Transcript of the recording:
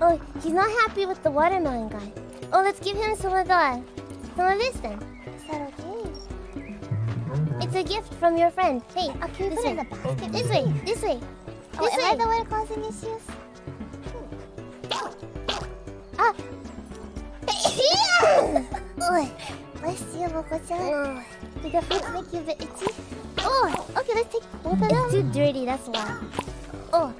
Oh, he's not happy with the watermelon guy. Oh, let's give him some of this then. Is that okay? It's a gift from your friend. Hey, Can we put it in the basket? This way, this way. Oh, This am way. I the one causing issues? Ah. Oh, bless you, Moco-chan. Did the fruits make you a bit itchy? Oh, okay, let's take both of them. It's too dirty, that's why. Oh,